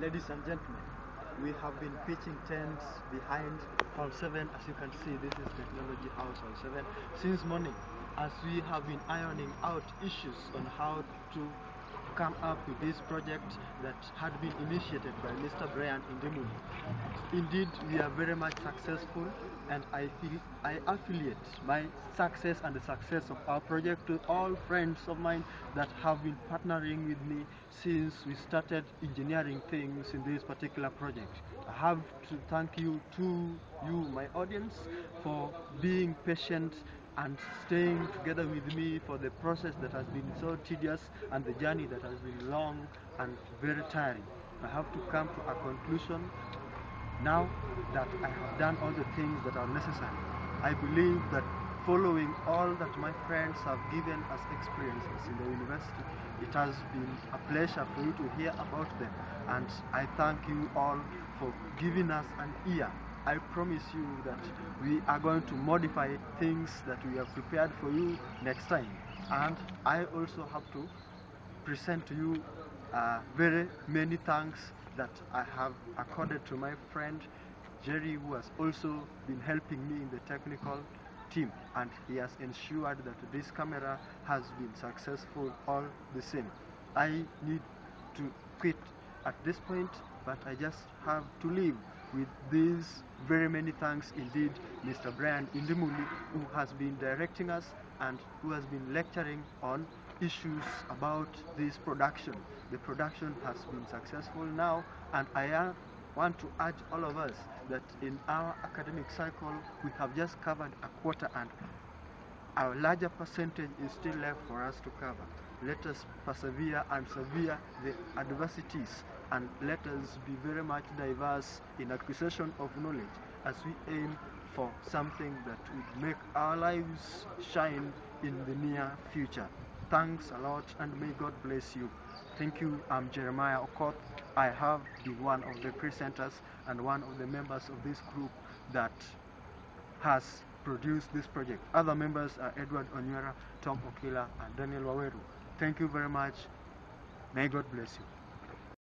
Ladies and gentlemen, we have been pitching tents behind Hall 7. As you can see, this is Technology House Hall 7 since morning, as we have been ironing out issues on how to come up with this project that had been initiated by Mr. Brian Indimuli. Indeed, we are very much successful, and I affiliate my success and the success of our project to all friends of mine that have been partnering with me since we started engineering things in this particular project. I have to thank you, my audience, for being patient and staying together with me for the process that has been so tedious and the journey that has been long and very tiring. I have to come to a conclusion now that I have done all the things that are necessary. I believe that following all that my friends have given us experiences in the university, it has been a pleasure for you to hear about them, and I thank you all for giving us an ear. I promise you that we are going to modify things that we have prepared for you next time. And I also have to present to you very many thanks that I have accorded to my friend Jerry, who has also been helping me in the technical team, and he has ensured that this camera has been successful all the same. I need to quit at this point, but I just have to leave with these very many thanks indeed, Mr. Brian Indimuli, who has been directing us and who has been lecturing on issues about this production. The production has been successful now, and I want to urge all of us that in our academic cycle we have just covered a quarter, and a larger percentage is still left for us to cover. Let us persevere and severe the adversities, and let us be very much diverse in acquisition of knowledge as we aim for something that would make our lives shine in the near future. Thanks a lot, and may God bless you. Thank you. I'm Jeremiah Okoth. I have been one of the presenters and one of the members of this group that has produced this project. Other members are Edward Onywera, Tom Okila, and Daniel Waweru. Thank you very much. May God bless you.